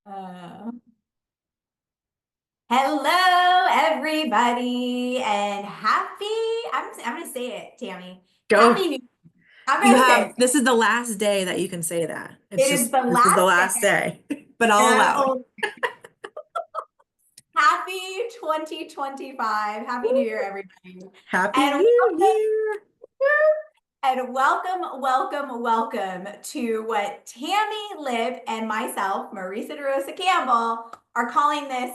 Uh, Hello, everybody, and I'm gonna say it, Tammy. Go. Happy New I'm gonna say it. This is the last day that you can say that. It is the This is the last last day. day, but I'll allow it. Oh, happy 2025. Happy New Year, everybody. Happy And New Year. welcome to what Tammy Lib and myself, Marissa DeRosa Campbell, are calling this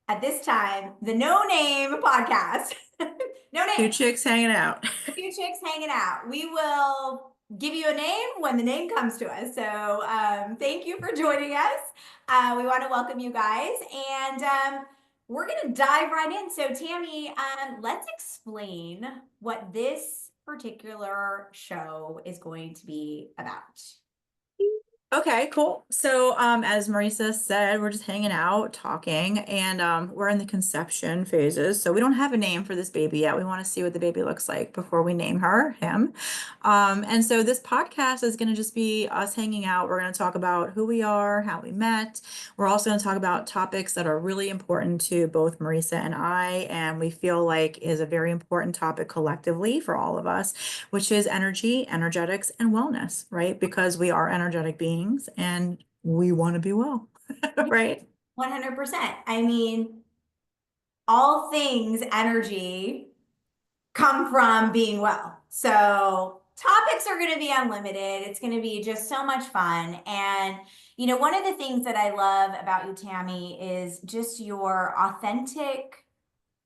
at this time the No Name Podcast. No Two name. chicks hanging out. Two chicks hanging out. We will give you a name when the name comes to us. So thank you for joining us. We want to welcome you guys, and we're going to dive right in. So Tammy, let's explain what this particular show is going to be about. Okay, cool. So, as Marisa said, we're just hanging out, talking, and we're in the conception phases. So we don't have a name for this baby yet. We want to see what the baby looks like before we name him. And so this podcast is going to just be us hanging out. We're going to talk about who we are, how we met. We're also going to talk about topics that are really important to both Marisa and I, and we feel like is a very important topic collectively for all of us, which is energy, energetics, and wellness, right? Because we are energetic beings and we want to be well, Yeah, right? 100%. I mean, all things energy come from being well. So topics are going to be unlimited. It's going to be just so much fun. And, one of the things that I love about you, Tammy, is just your authentic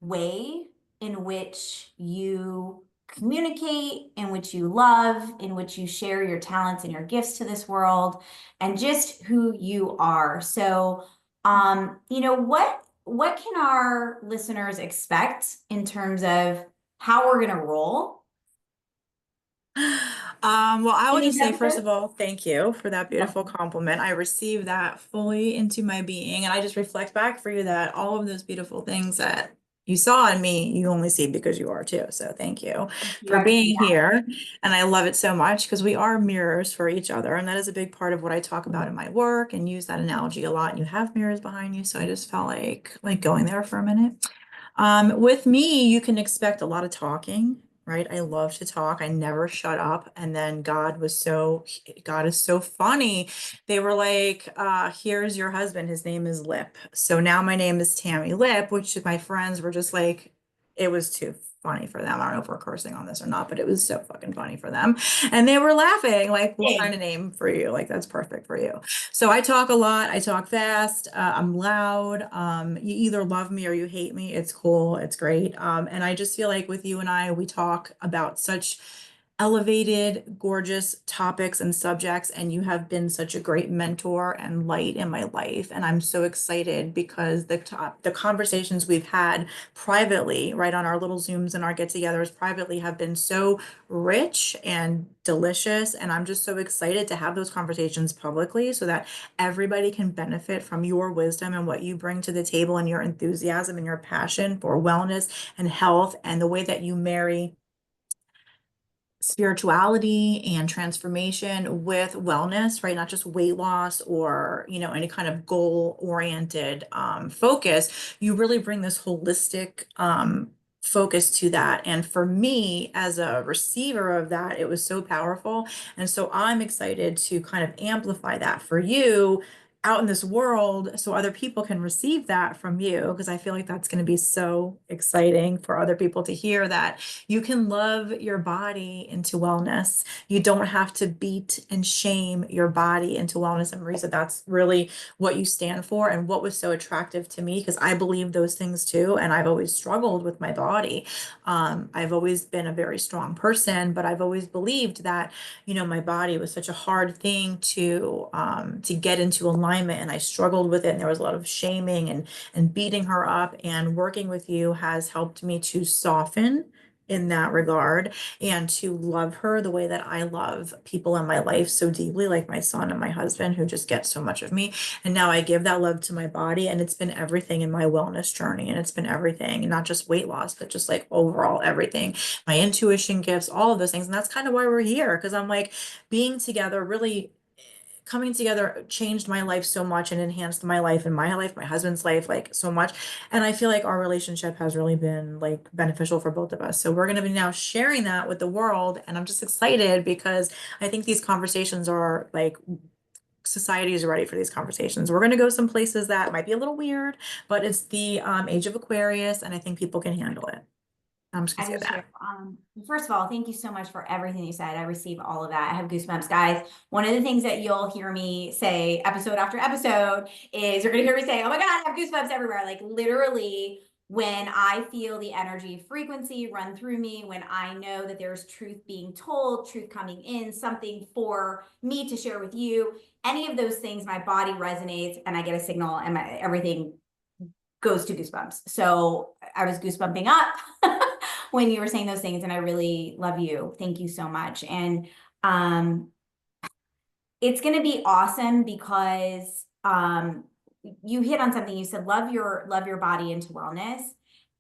way in which you communicate, in which you love, in which you share your talents and your gifts to this world, and just who you are. So, what can our listeners expect in terms of how we're gonna roll Well, I in would these just say, first episodes? of all, thank you for that beautiful compliment. I received that fully into my being, and I just reflect back for you that all of those beautiful things that you saw in me, you only see because you are too. So thank you You for I see being that. here. And I love it so much because we are mirrors for each other. And that is a big part of what I talk about in my work and use that analogy a lot. And you have mirrors behind you. So I just felt like going there for a minute. With me, you can expect a lot of talking, right? I love to talk. I never shut up. And then God is so funny. They were like, here's your husband. His name is Lip. So now my name is Tammy Lip, which my friends were just like, it was too funny for them. I don't know if we're cursing on this or not, but it was so fucking funny for them. And they were laughing, like, what kind Big. of name for you? Like, that's perfect for you. So I talk a lot. I talk fast. I'm loud. You either love me or you hate me. It's cool. It's great. And I just feel like with you and I, we talk about such elevated, gorgeous topics and subjects, and you have been such a great mentor and light in my life. And I'm so excited because the conversations we've had privately, right on our little Zooms and our get-togethers privately have been so rich and delicious. And I'm just so excited to have those conversations publicly so that everybody can benefit from your wisdom and what you bring to the table and your enthusiasm and your passion for wellness and health and the way that you marry spirituality and transformation with wellness, right? Not just weight loss or, any kind of goal-oriented focus. You really bring this holistic focus to that. And for me, as a receiver of that, it was so powerful. And so I'm excited to kind of amplify that for you out in this world so other people can receive that from you, because I feel like that's going to be so exciting for other people to hear that you can love your body into wellness. You don't have to beat and shame your body into wellness. And Marisa, that's really what you stand for and what was so attractive to me, because I believe those things too. And I've always struggled with my body. I've always been a very strong person, but I've always believed that, my body was such a hard thing to get into alignment. And I struggled with it. And there was a lot of shaming and beating her up. And working with you has helped me to soften in that regard and to love her the way that I love people in my life so deeply, like my son and my husband, who just get so much of me. And now I give that love to my body, and it's been everything in my wellness journey. And it's been everything, not just weight loss, but just like overall everything, my intuition gifts, all of those things. And that's kind of why we're here, because I'm like being together really coming together changed my life so much and enhanced my life and my life, my husband's life, like so much. And I feel like our relationship has really been like beneficial for both of us. So we're going to be now sharing that with the world. And I'm just excited because I think these conversations are like, society is ready for these conversations. We're going to go some places that might be a little weird, but it's the age of Aquarius, and I think people can handle it. I'm just gonna I say do too. that. First of all, thank you so much for everything you said. I receive all of that. I have goosebumps, guys. One of the things that you'll hear me say episode after episode is you're gonna hear me say, "Oh my God, I have goosebumps everywhere." Like literally, when I feel the energy frequency run through me, when I know that there's truth being told, truth coming in, something for me to share with you, any of those things, my body resonates and I get a signal and everything goes to goosebumps. So I was goosebumping up when you were saying those things, and I really love you. Thank you so much. And um, it's going to be awesome because you hit on something. You said love your body into wellness.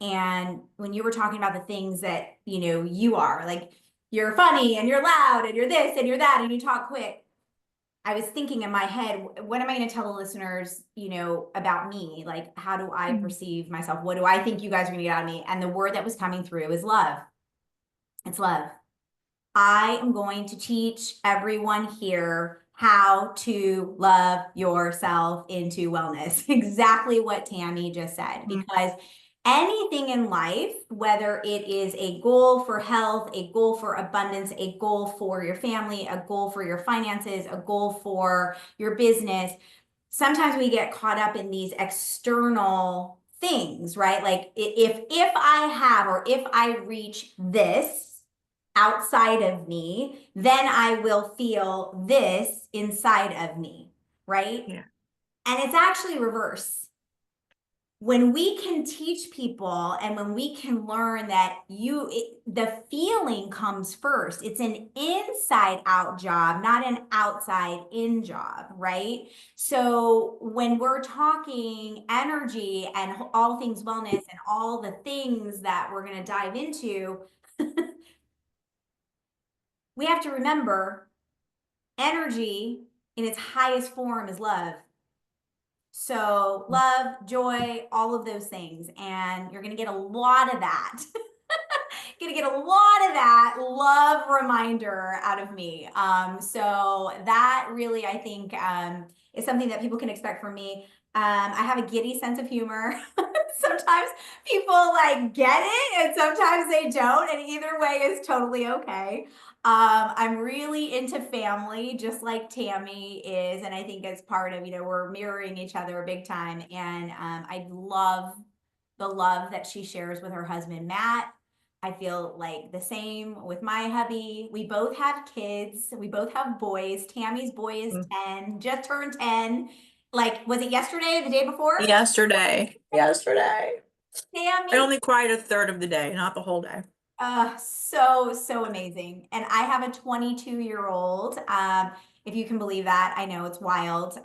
And when you were talking about the things that you are like, you're funny and you're loud and you're this and you're that and you talk quick. I was thinking in my head, what am I going to tell the listeners, about me? Like, how do I perceive myself? What do I think you guys are going to get out of me? And the word that was coming through is love. It's love. I am going to teach everyone here how to love yourself into wellness. Exactly what Tammi just said, Mhm. because anything in life, whether it is a goal for health, a goal for abundance, a goal for your family, a goal for your finances, a goal for your business, sometimes we get caught up in these external things, right? Like if I have or if I reach this outside of me, then I will feel this inside of me, right? Yeah. And it's actually reverse. When we can teach people and when we can learn that the feeling comes first, it's an inside out job, not an outside in job, right? So when we're talking energy and all things wellness and all the things that we're going to dive into, we have to remember energy in its highest form is love. So love, joy, all of those things. And you're going to get a lot of that. Going to get a lot of that love reminder out of me. So that really, I think, is something that people can expect from me. I have a giddy sense of humor. Sometimes people like get it and sometimes they don't. And either way is totally okay. I'm really into family, just like Tammi is. And I think as part of, we're mirroring each other big time. And I love the love that she shares with her husband, Matt. I feel like the same with my hubby. We both have kids. We both have boys. Tammy's boy is Mm. 10, just turned 10. Like, was it yesterday or the day before? Yesterday. Yesterday. I Tammy. only cried a third of the day, not the whole day. So amazing. And I have a 22-year-old. If you can believe that, I know it's wild.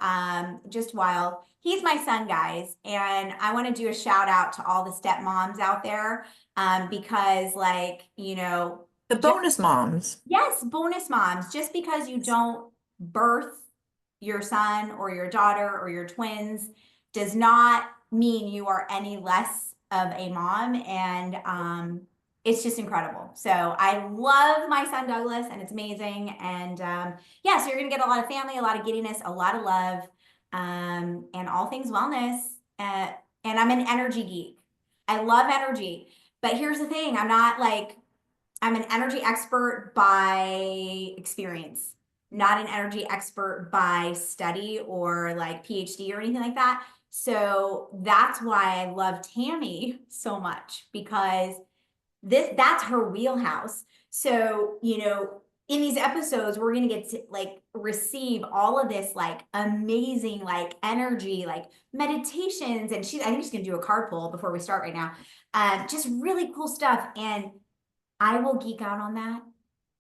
Just wild. He's my son, guys. And I want to do a shout out to all the stepmoms out there. Because like, The just bonus moms. yes, bonus moms, just because you don't birth your son or your daughter or your twins does not mean you are any less of a mom. And it's just incredible. So I love my son Douglas, and it's amazing. And yeah, so you're gonna get a lot of family, a lot of giddiness, a lot of love, and all things wellness. And I'm an energy geek. I love energy. But here's the thing, I'm an energy expert by experience, not an energy expert by study or like PhD or anything like that. So that's why I love Tammi so much, because that's her wheelhouse. So, in these episodes, we're going to get to like receive all of this like amazing like energy, like meditations. And I think she's going to do a card pull before we start right now. Just really cool stuff. And I will geek out on that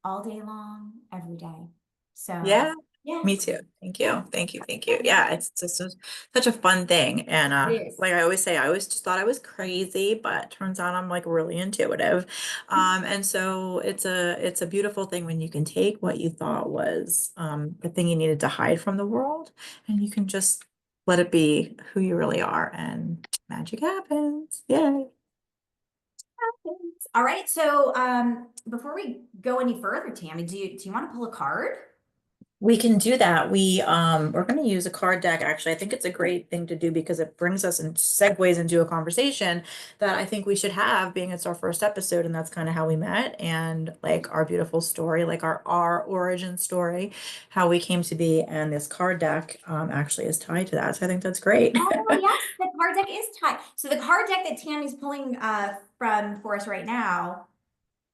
all day long, every day. So Yeah. Me Yes, too. Thank you. Thank you. Thank you. Yeah, it's just such a fun thing. And it is. like I always say, I always just thought I was crazy, but turns out I'm like really intuitive. And so it's a beautiful thing when you can take what you thought was the thing you needed to hide from the world, and you can just let it be who you really are, and magic happens. Yay. All right. So, before we go any further, Tammy, do you want to pull a card? We can do that. We're going to use a card deck. Actually, I think it's a great thing to do because it brings us and segues into a conversation that I think we should have, being it's our first episode, and that's kind of how we met, and like our beautiful story, like our origin story, how we came to be, and this card deck actually is tied to that. So I think that's great. Oh, yes, the card deck is tied. So the card deck that Tammy's pulling from for us right now,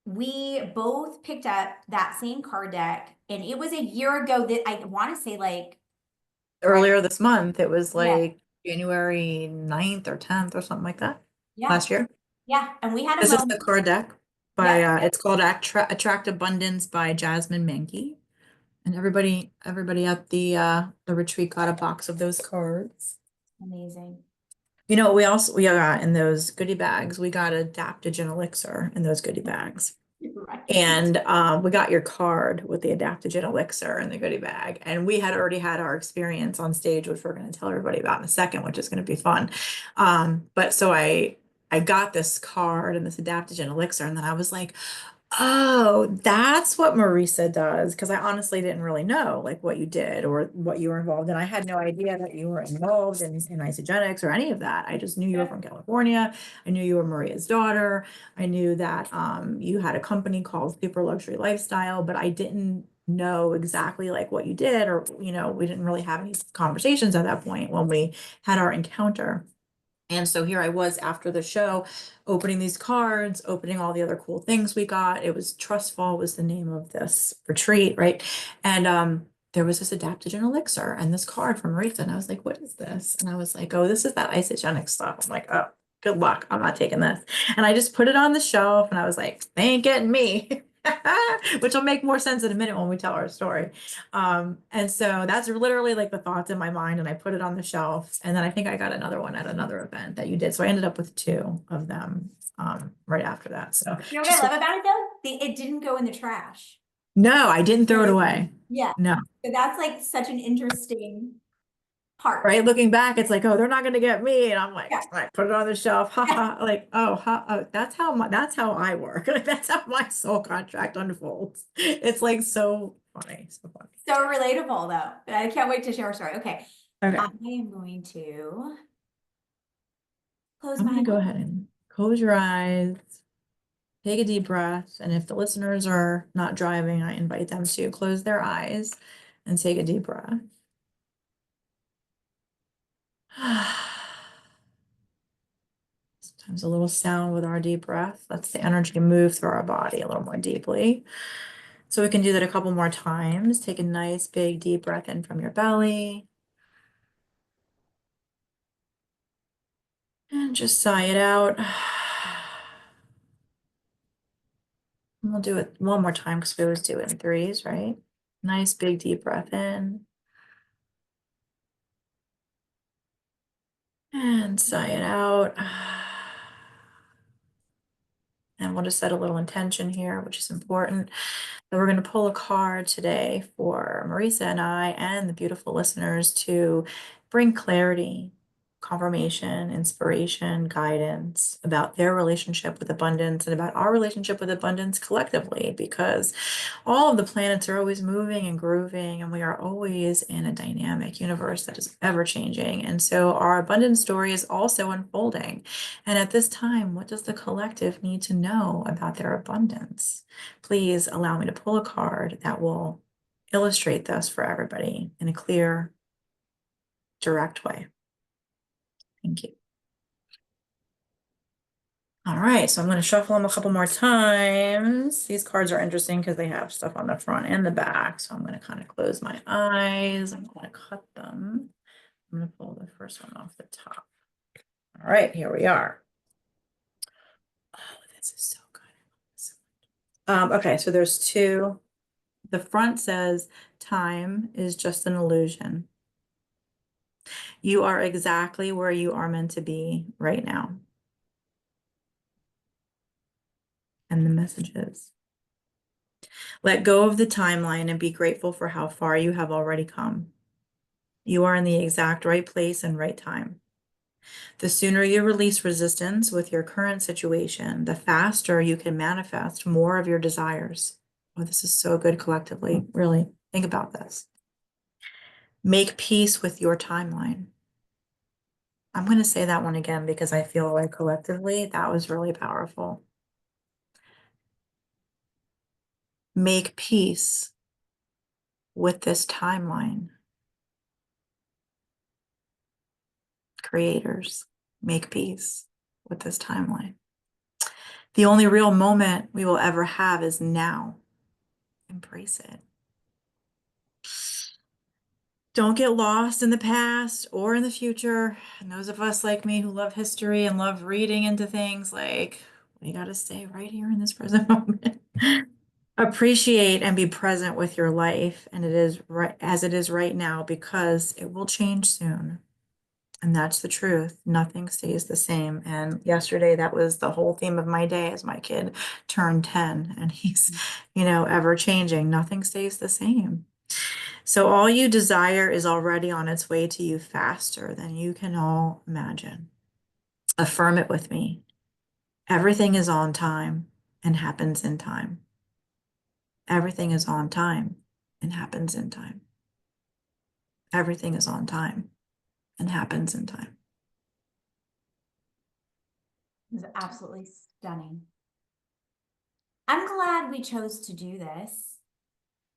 we both picked up that same card deck, and it was a year ago that I want to say like right. Earlier this month, it was Yeah, like January 9th or 10th or something like that yeah, last year. yeah. And we had a This is the moment. card deck by Yep, it's called Attract Abundance by Jasmine Mankey. And everybody at the retreat got a box of those cards. amazing. You know, we got in those goodie bags, we got adaptogen elixir in those goodie bags. Right. And we got your card with the adaptogen elixir in the goodie bag. And we had already had our experience on stage, which we're going to tell everybody about in a second, which is going to be fun. But so I got this card and this adaptogen elixir, and then I was like, oh, that's what Marissa does. Because I honestly didn't really know like what you did or what you were involved in. I had no idea that you were involved in isogenics or any of that. I just knew you were Yeah. from California. I knew you were Maria's daughter. I knew that you had a company called Super Luxury Lifestyle, but I didn't know exactly like what you did, or we didn't really have any conversations at that point when we had our encounter. And so here I was after the show, opening these cards, opening all the other cool things we got. It was Trustful was the name of this retreat, right? And there was this adaptogen elixir and this card from Marissa. And I was like, what is this? And I was like, oh, this is that isogenic stuff. I'm like, oh, good luck. I'm not taking this. And I just put it on the shelf and I was like, they ain't getting me. Which will make more sense in a minute when we tell our story. And so that's literally like the thoughts in my mind, and I put it on the shelf. And then I think I got another one at another event that you did. So I ended up with two of them right after that. So You know what I just love about it though? It didn't go in the trash. no, I didn't throw it Really? away. Yeah. No. So that's like such an interesting part. Right. Looking back, it's like, oh, they're not gonna get me. And I'm like, Yeah. all right, put it on the shelf. Ha Yeah. ha. Like, oh, ha, oh, that's how I work. Like that's how my soul contract unfolds. It's like so funny. So funny. So relatable though. I can't wait to share our story. Okay. I Okay. am going to close I'm my gonna eyes. go ahead and close your eyes. Take a deep breath. And if the listeners are not driving, I invite them to close their eyes and take a deep breath. Sometimes a little sound with our deep breath lets the energy move through our body a little more deeply. So we can do that a couple more times. Take a nice big deep breath in from your belly. And just sigh it out. And we'll do it one more time because we always do it in threes, right? Nice big deep breath in. And sigh it out. And we'll just set a little intention here, which is important. So we're going to pull a card today for Marissa and I and the beautiful listeners to bring clarity, confirmation, inspiration, guidance about their relationship with abundance and about our relationship with abundance collectively, because all of the planets are always moving and grooving, and we are always in a dynamic universe that is ever changing. And so our abundance story is also unfolding. And at this time, what does the collective need to know about their abundance? Please allow me to pull a card that will illustrate this for everybody in a clear, direct way. Thank you. All right, so I'm going to shuffle them a couple more times. These cards are interesting because they have stuff on the front and the back. So I'm going to kind of close my eyes. I'm going to cut them. I'm going to pull the first one off the top. All right, here we are. Oh, this is so good. Okay, so there's two The front says, time is just an illusion. You are exactly where you are meant to be right now. And the message is, let go of the timeline and be grateful for how far you have already come. You are in the exact right place and right time. The sooner you release resistance with your current situation, the faster you can manifest more of your desires. Oh, this is so good collectively. Really, think about this. Make peace with your timeline. I'm going to say that one again because I feel like collectively that was really powerful. Make peace with this timeline. Creators, make peace with this timeline. The only real moment we will ever have is now. Embrace it. Don't get lost in the past or in the future. And those of us like me who love history and love reading into things, like, we got to stay right here in this present moment. Appreciate and be present with your life, and it is right as it is right now, because it will change soon. And that's the truth. Nothing stays the same. And yesterday, that was the whole theme of my day as my kid turned 10, and he's, ever changing. Nothing stays the same. So all you desire is already on its way to you faster than you can all imagine. Affirm it with me. Everything is on time and happens in time. Everything is on time and happens in time. Everything is on time and happens in time. It was absolutely stunning. I'm glad we chose to do this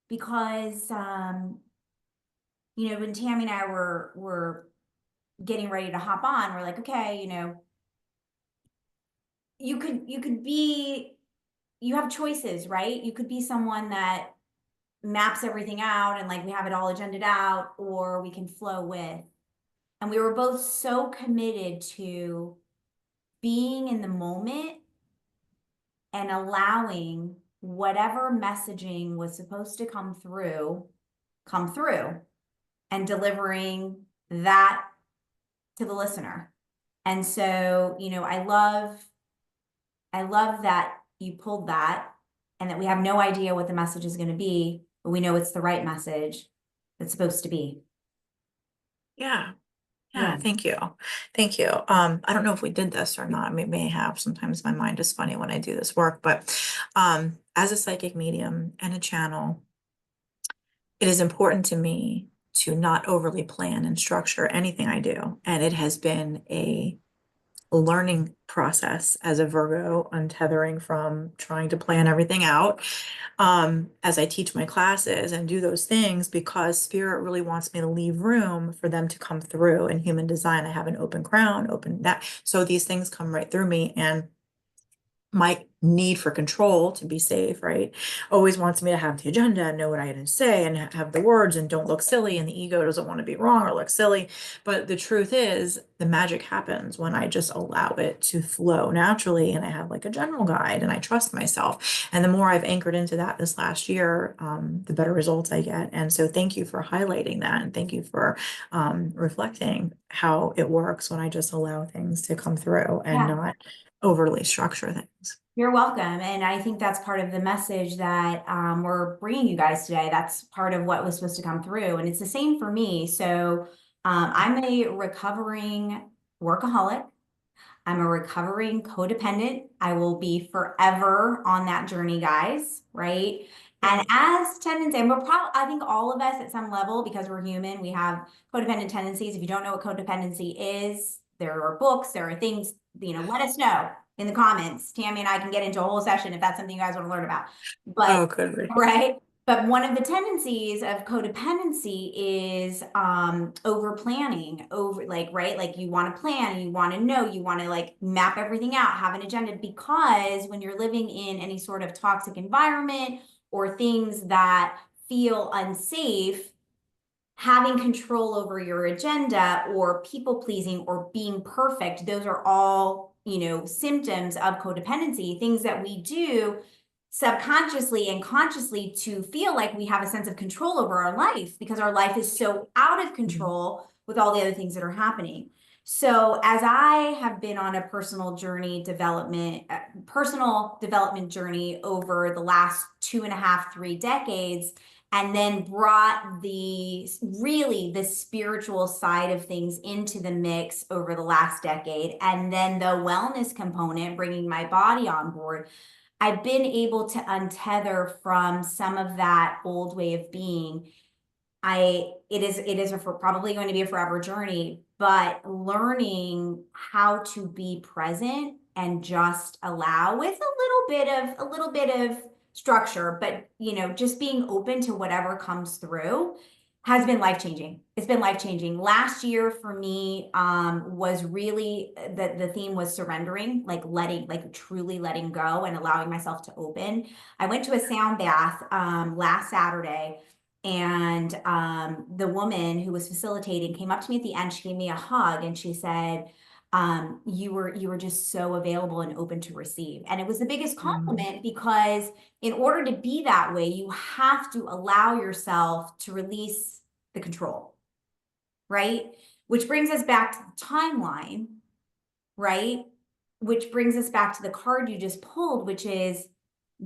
because, when Tammy and I were getting ready to hop on, we're like, okay, you have choices, right? You could be someone that maps everything out and like we have it all agended out, or we can flow with. And we were both so committed to being in the moment and allowing whatever messaging was supposed to come through, and delivering that to the listener. And so, I love that you pulled that, and that we have no idea what the message is going to be, but we know it's the right message that's supposed to be. Yeah. Yeah. Yeah, thank you. Thank you. I don't know if we did this or not. We may have. Sometimes my mind is funny when I do this work, but as a psychic medium and a channel, it is important to me to not overly plan and structure anything I do. And it has been a learning process as a Virgo, untethering from trying to plan everything out, as I teach my classes and do those things, because spirit really wants me to leave room for them to come through. In human design, I have an open crown, open that. So these things come right through me, and my need for control to be safe, right, always wants me to have the agenda and know what I had to say and have the words and don't look silly. And the ego doesn't want to be wrong or look silly. But the truth is, the magic happens when I just allow it to flow naturally. And I have like a general guide and I trust myself. And the more I've anchored into that this last year, the better results I get. And so thank you for highlighting that. And thank you for reflecting how it works when I just allow things to come through and Yeah. not overly structure things. You're welcome. And I think that's part of the message that we're bringing you guys today. That's part of what was supposed to come through. And it's the same for me. So I'm a recovering workaholic. I'm a recovering codependent. I will be forever on that journey, guys, right? And as tendencies, and I think all of us at some level, because we're human, we have codependent tendencies. If you don't know what codependency is, there are books, there are things, let us know in the comments. Tammy and I can get into a whole session if that's something you guys want to learn about. But, Oh, good. right? But one of the tendencies of codependency is over planning, right? Like you want to plan, you want to know, you want to like map everything out, have an agenda, because when you're living in any sort of toxic environment or things that feel unsafe, having control over your agenda or people pleasing or being perfect, those are all, symptoms of codependency, things that we do subconsciously and consciously to feel like we have a sense of control over our life because our life is so out of Mhm. control with all the other things that are happening. So as I have been on a personal development journey over the last 2.5, 3 decades, and then brought the spiritual side of things into the mix over the last decade, and then the wellness component, bringing my body on board, I've been able to untether from some of that old way of being. Probably going to be a forever journey, but learning how to be present and just allow with a little bit of structure, but just being open to whatever comes through has been life changing. It's been life changing. Last year for me was really the theme was surrendering, like truly letting go and allowing myself to open. I went to a sound bath last Saturday, and the woman who was facilitating came up to me at the end. She gave me a hug and she said, you were just so available and open to receive. And it was the biggest Mm. compliment because in order to be that way, you have to allow yourself to release the control, right? Which brings us back to the timeline, right? Which brings us back to the card you just pulled, which is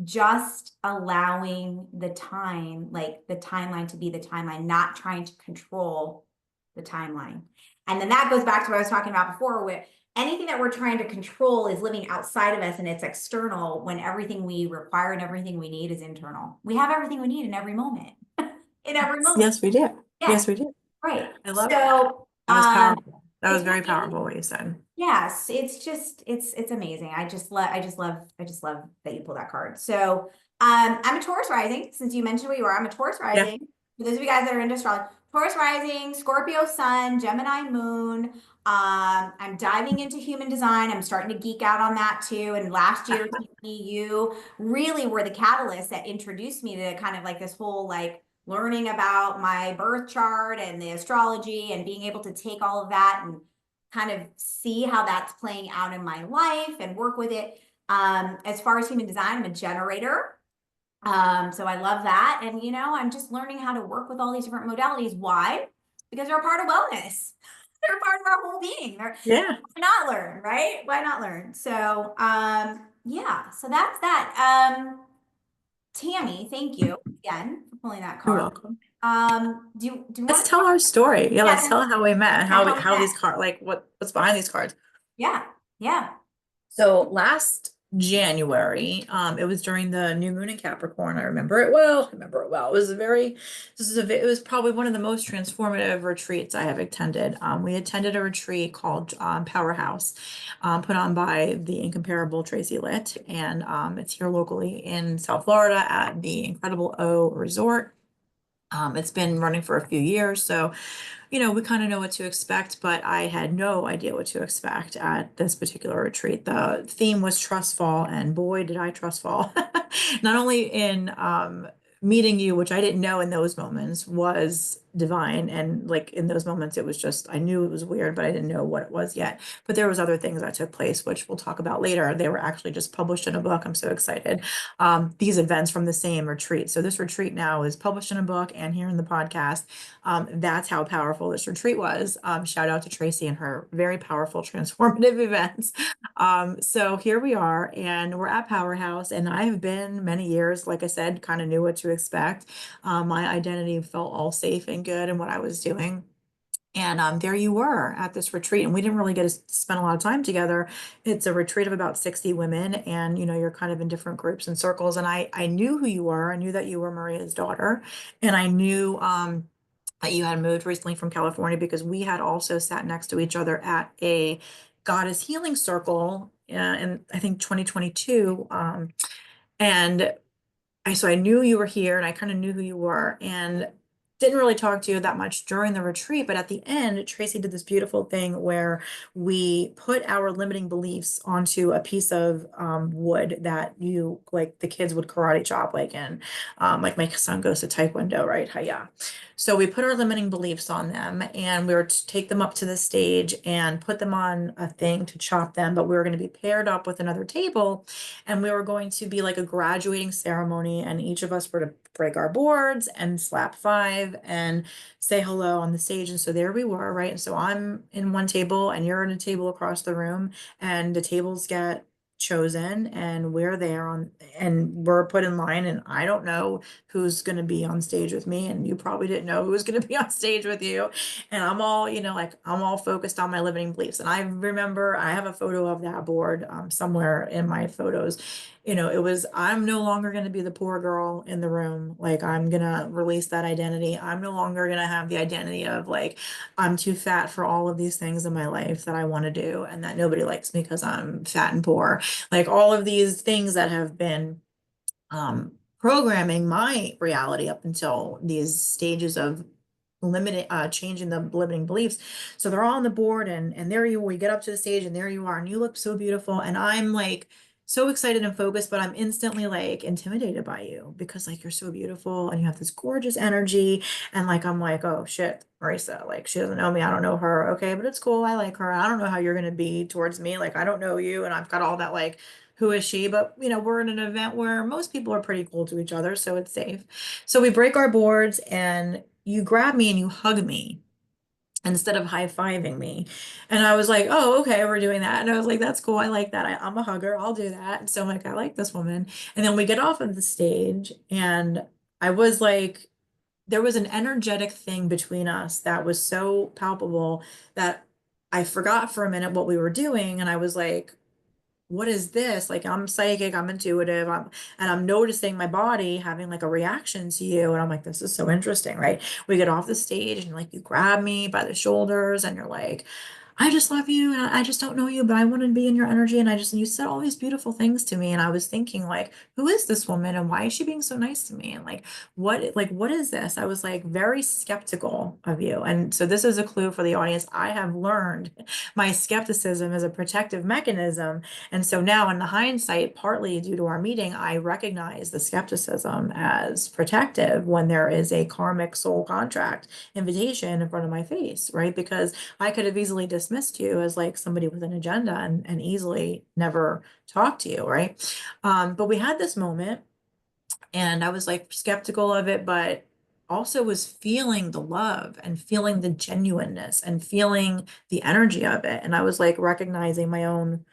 just allowing the time, like the timeline to be the timeline, not trying to control the timeline. And then that goes back to what I was talking about before, where anything that we're trying to control is living outside of us and it's external when everything we require and everything we need is internal. We have everything we need in every moment, in every Yes, moment. yes, we do. Yes, Yes, we do. right. I love that. So, That was powerful. That was it's very powerful what you said. yes, it's just it's amazing. I just love that you pull that card. So I'm a Taurus rising, since you mentioned what you are. I'm a Taurus Yeah. rising. For those of you guys that are into astrology, Taurus rising, Scorpio sun, Gemini moon. I'm diving into human design. I'm starting to geek out on that too. And last year, Tiffany, you really were the catalyst that introduced me to kind of like this whole like learning about my birth chart and the astrology and being able to take all of that and kind of see how that's playing out in my life and work with it. As far as human design, I'm a generator. So I love that. And, I'm just learning how to work with all these different modalities. Why? Because they're a part of wellness. They're a part of our whole being. Yeah. Why not learn, right? Why not learn? So, yeah, so that's that. Tammy, thank you again for pulling that You're card. welcome. Do you want Let's to tell talk? our story. Yeah, let's Yeah, tell how we met and yeah, how we how met. these cards, like what's behind these cards. Yeah, yeah. So last January, it was during the new moon in Capricorn. I remember it well. I remember it well. It was it was probably one of the most transformative retreats I have attended. We attended a retreat called Powerhouse, put on by the incomparable Tracy Litt, and it's here locally in South Florida at the Incredible O Resort. It's been running for a few years, so we kind of know what to expect, but I had no idea what to expect at this particular retreat. The theme was trust fall, and boy, did I trust fall. Not only in meeting you, which I didn't know in those moments was divine, and like in those moments, it was just I knew it was weird, but I didn't know what it was yet. But there was other things that took place, which we'll talk about later. They were actually just published in a book. I'm so excited. These events from the same retreat. So this retreat now is published in a book and here in the podcast. That's how powerful this retreat was. Shout out to Tracy and her very powerful transformative events. So here we are, and we're at Powerhouse, and I have been many years, like I said, kind of knew what to expect. My identity felt all safe and good in what I was doing. And there you were at this retreat, and we didn't really get to spend a lot of time together. It's a retreat of about 60 women, and you're kind of in different groups and circles. And I knew who you were. I knew that you were Maria's daughter, and I knew that you had moved recently from California because we had also sat next to each other at a Goddess Healing Circle in I think 2022. And so I knew you were here, and I kind of knew who you were, and didn't really talk to you that much during the retreat, but at the end, Tracy did this beautiful thing where we put our limiting beliefs onto a piece of wood that you like the kids would karate chop like my son goes to Taekwondo, right? Hiya. So we put our limiting beliefs on them and we were to take them up to the stage and put them on a thing to chop them, but we were going to be paired up with another table and we were going to be like a graduating ceremony and each of us were to break our boards and slap five and say hello on the stage. And so there we were, right? And so I'm in one table and you're in a table across the room and the tables get chosen and we're there on and we're put in line and I don't know who's going to be on stage with me and you probably didn't know who was going to be on stage with you and I'm all like I'm all focused on my limiting beliefs and I remember I have a photo of that board somewhere in my photos. It was, I'm no longer going to be the poor girl in the room. Like, I'm going to release that identity. I'm no longer going to have the identity of like, I'm too fat for all of these things in my life that I want to do, and that nobody likes me because I'm fat and poor. Like, all of these things that have been programming my reality up until these stages of limited changing the limiting beliefs. So they're all on the board and there you we get up to the stage and there you are and you look so beautiful and I'm like so excited and focused, but I'm instantly like intimidated by you because like you're so beautiful and you have this gorgeous energy and like I'm like, oh shit, Marissa, like she doesn't know me, I don't know her. Okay, but it's cool. I like her. I don't know how you're gonna be towards me. Like I don't know you and I've got all that like who is she? But we're in an event where most people are pretty cool to each other, so it's safe. So we break our boards and you grab me and you hug me instead of high-fiving me. And I was like, oh, okay, we're doing that. And I was like, that's cool. I like that. I'm a hugger. I'll do that. And so I'm like, I like this woman. And then we get off of the stage and I was like, there was an energetic thing between us that was so palpable that I forgot for a minute what we were doing. And I was like, what is this? Like I'm psychic, I'm intuitive, and I'm noticing my body having like a reaction to you. And I'm like, this is so interesting, right? We get off the stage and like you grab me by the shoulders and you're like, I just love you and I just don't know you, but I want to be in your energy. And you said all these beautiful things to me. And I was thinking, like, who is this woman and why is she being so nice to me? And what is this? I was like very skeptical of you. And so this is a clue for the audience. I have learned my skepticism is a protective mechanism and so now, in the hindsight, partly due to our meeting, I recognize the skepticism as protective when there is a karmic soul contract invitation in front of my face, right? Because I could have easily dismissed you as like somebody with an agenda and easily never talk to you, right? But we had this moment and I was like skeptical of it, but also was feeling the love and feeling the genuineness and feeling the energy of it. And I was like recognizing my own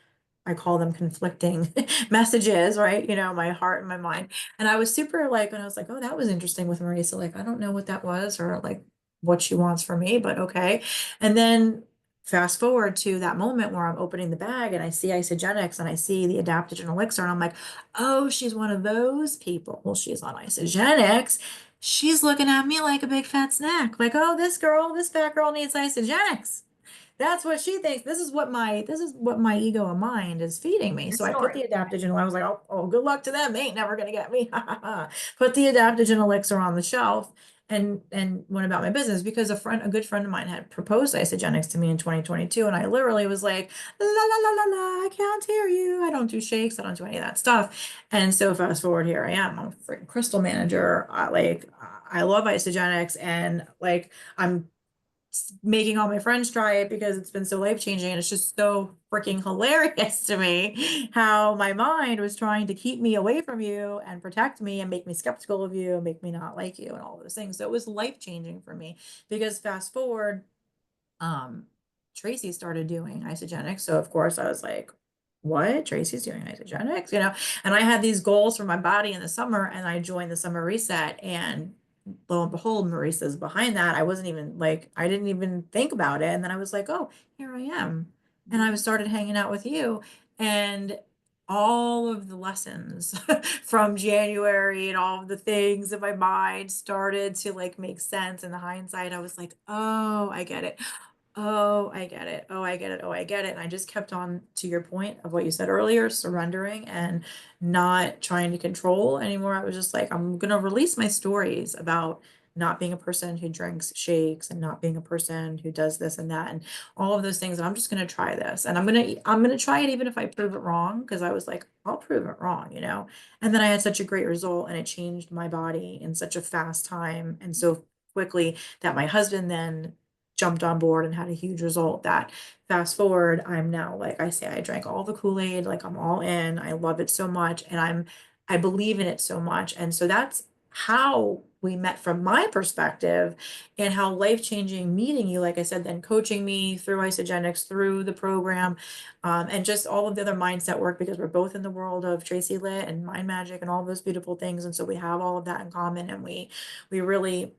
I call them conflicting messages, right? My heart and my mind. And I was super like, and I was like, oh, that was interesting with Marisa. Like, I don't know what that was or like what she wants from me, but okay. And then fast forward to that moment where I'm opening the bag and I see isogenics and I see the adaptogen elixir and I'm like, oh, she's one of those people. Well, she's on isogenics. She's looking at me like a big fat snack. Like, oh, this fat girl needs isogenics. That's what she thinks. This is what my ego and mind is feeding me. Your So I put story. the adaptogen. I was like, oh, good luck to them. They ain't never gonna get me. Put the adaptogen elixir on the shelf and went about my business because a good friend of mine had proposed isogenics to me in 2022. And I literally was like, la la la la la, I can't hear you. I don't do shakes, I don't do any of that stuff. And so fast forward here I am. I'm a freaking crystal manager. I love isogenics and like I'm making all my friends try it because it's been so life changing and it's just so freaking hilarious to me how my mind was trying to keep me away from you and protect me and make me skeptical of you and make me not like you and all those things. So it was life changing for me because fast forward, um, Tracy started doing isogenics. So of course I was like, what? Tracy's doing isogenics, and I had these goals for my body in the summer and I joined the summer reset and lo and behold, Marissa's behind that. I wasn't even like, I didn't even think about it. And then I was like, oh, here I am. And I started hanging out with you and all of the lessons from January and all of the things in my mind started to like make sense. In the hindsight, I was like, oh, I get it. Oh, I get it. Oh, I get it. Oh, I get it. And I just kept on to your point of what you said earlier, surrendering and not trying to control anymore. I was just like, I'm gonna release my stories about not being a person who drinks shakes and not being a person who does this and that and all of those things. And I'm just going to try this and I'm going to try it even if I prove it wrong. Because I was like, I'll prove it wrong, you know? And then I had such a great result and it changed my body in such a fast time and so quickly that my husband then jumped on board and had a huge result that fast forward, I'm now, like I say, I drank all the Kool-Aid, like I'm all in. I love it so much and I believe in it so much. And so that's how we met from my perspective and how life-changing meeting you, like I said, then coaching me through Isogenics, through the program, and just all of the other mindset work because we're both in the world of Tracy Lit and mind magic and all those beautiful things. And so we have all of that in common and we really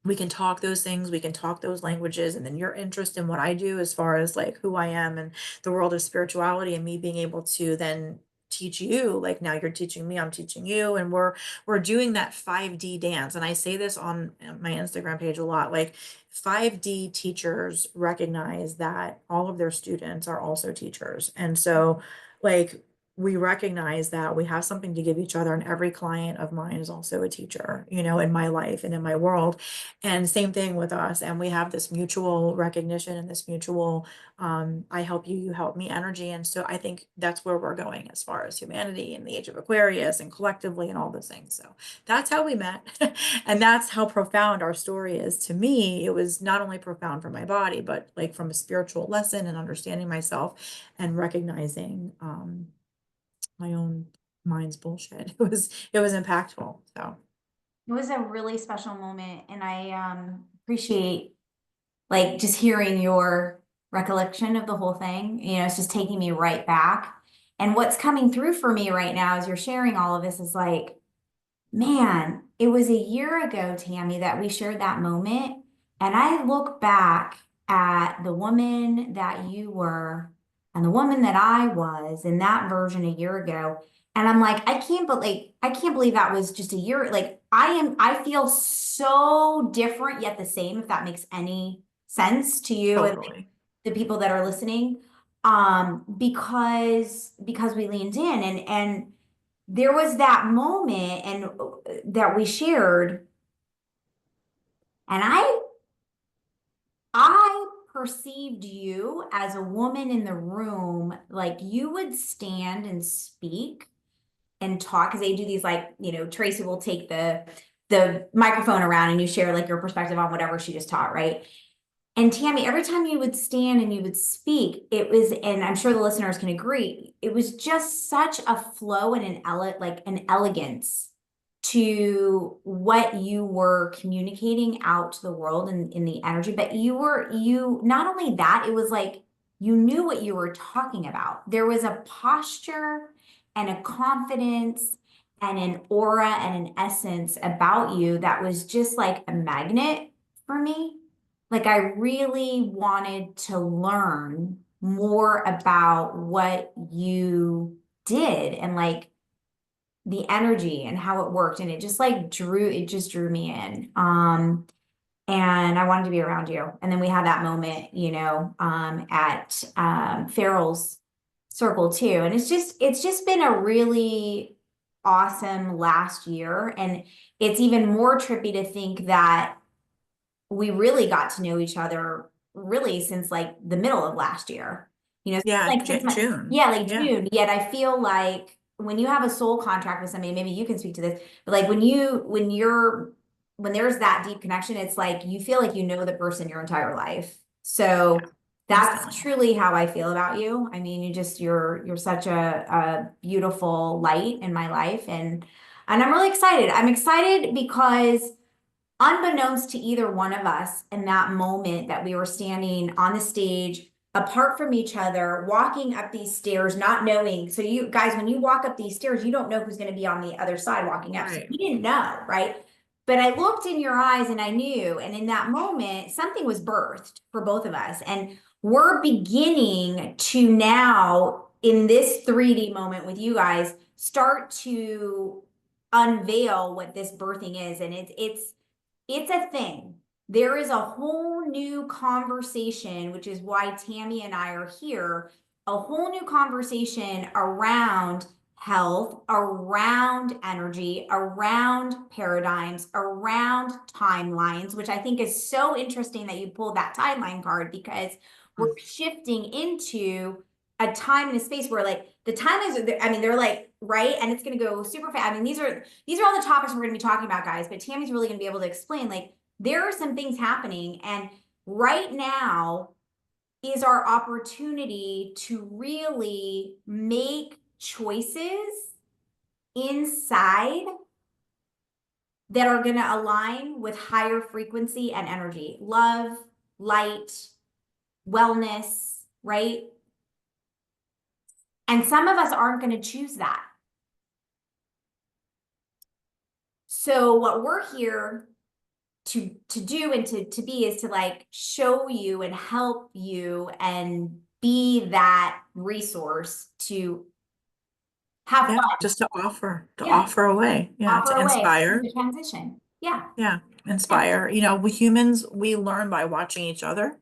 we can talk those things, we can talk those languages, and then your interest in what I do as far as like who I am and the world of spirituality and me being able to then teach you, like now you're teaching me, I'm teaching you, and we're doing that 5D dance. And I say this on my Instagram page a lot, like 5D teachers recognize that all of their students are also teachers. And so like we recognize that we have something to give each other, and every client of mine is also a teacher, you know, in my life and in my world. And same thing with us. And we have this mutual recognition and this mutual, I help you, you help me energy. And so I think that's where we're going as far as humanity and the age of Aquarius and collectively and all those things. So that's how we met. And that's how profound our story is to me. It was not only profound for my body, but like from a spiritual lesson and understanding myself and recognizing my own mind's bullshit. It was impactful. So It was a really special moment, and I appreciate like just hearing your recollection of the whole thing. You know, it's just taking me right back. And what's coming through for me right now as you're sharing all of this is like, man, it was a year ago, Tammy, that we shared that moment. And I look back at the woman that you were and the woman that I was in that version a year ago. And I'm like, I can't believe that was just a year. Like I feel so different yet the same, if that makes any sense to you and totally. the people that are listening. Because we leaned in and there was that moment and that we shared, and I perceived you as a woman in the room, like you would stand and speak and talk because they do these like, you know, Tracy will take the microphone around and you share like your perspective on whatever she just taught, right? And Tammy, every time you would stand and you would speak, it was, and I'm sure the listeners can agree, it was just such a flow and an elegance to what you were communicating out to the world and in the energy. But you not only that, it was like you knew what you were talking about. There was a posture and a confidence and an aura and an essence about you that was just like a magnet for me. Like I really wanted to learn more about what you did and like the energy and how it worked. And it just drew me in. And I wanted to be around you. And then we had that moment, you know, at Farrell's circle too. And it's just been a really awesome last year. And it's even more trippy to think that we really got to know each other really since like the middle of last year. You know, Yeah, like since June. yeah, like Yeah, June. Yet I feel like when you have a soul contract with somebody, maybe you can speak to this, but like when there's that deep connection, it's like you feel like you know the person your entire life. yeah, So that's instantly. truly how I feel about you. I mean, you're such a beautiful light in my life, and I'm really excited. I'm excited because unbeknownst to either one of us in that moment that we were standing on the stage apart from each other walking up these stairs not knowing, so you guys, when you walk up these stairs you don't know who's going to be on the other side walking up, so Right. you didn't know, right? But I looked in your eyes and I knew, and in that moment something was birthed for both of us, and we're beginning to now in this 3D moment with you guys start to unveil what this birthing is, and it's a thing. There is a whole new conversation, which is why Tammy and I are here, a whole new conversation around health, around energy, around paradigms, around timelines, which I think is so interesting that you pulled that timeline card because we're Mm. shifting into a time and a space where like the timelines are, I mean, they're like, right. And it's going to go super fast. I mean, these are all the topics we're going to be talking about, guys, but Tammy's really going to be able to explain like there are some things happening. And right now is our opportunity to really make choices inside that are going to align with higher frequency and energy, love, light, wellness, right? And some of us aren't going to choose that. So what we're here to do and to be is to like show you and help you and be that resource to have Yeah, fun. just to Yeah. offer away. Yeah, Offer to a way through inspire. the transition. Yeah. Yeah, Yeah. inspire. You know, we humans, we learn by watching each other.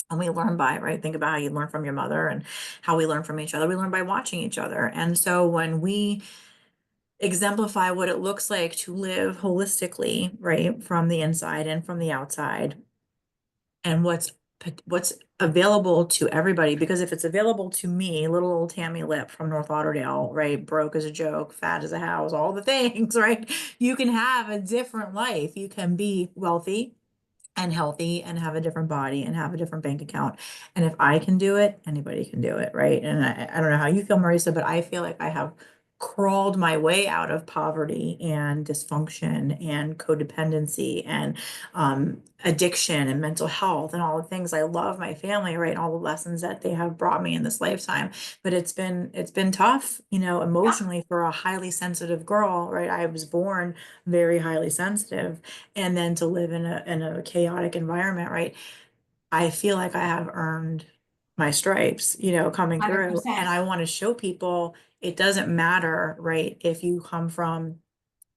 And we learn by, right? Think about how you learn from your mother and how we learn from each other. We learn by watching each other. And so when we exemplify what it looks like to live holistically, right, from the inside and from the outside, and what's available to everybody, because if it's available to me, little old Tammy Lip from North Lauderdale, right, broke as a joke, fat as a house, all the things, right? You can have a different life. You can be wealthy and healthy and have a different body and have a different bank account. And if I can do it, anybody can do it, right? And I don't know how you feel, Marisa, but I feel like I have crawled my way out of poverty and dysfunction and codependency and addiction and mental health and all the things. I love my family, right? All the lessons that they have brought me in this lifetime. But it's been tough, you know, Yeah. emotionally for a highly sensitive girl, right? I was born very highly sensitive, and then to live in a chaotic environment, right? I feel like I have earned my stripes, you know, coming through. And 100%. I want to show people it doesn't matter, right? If you come from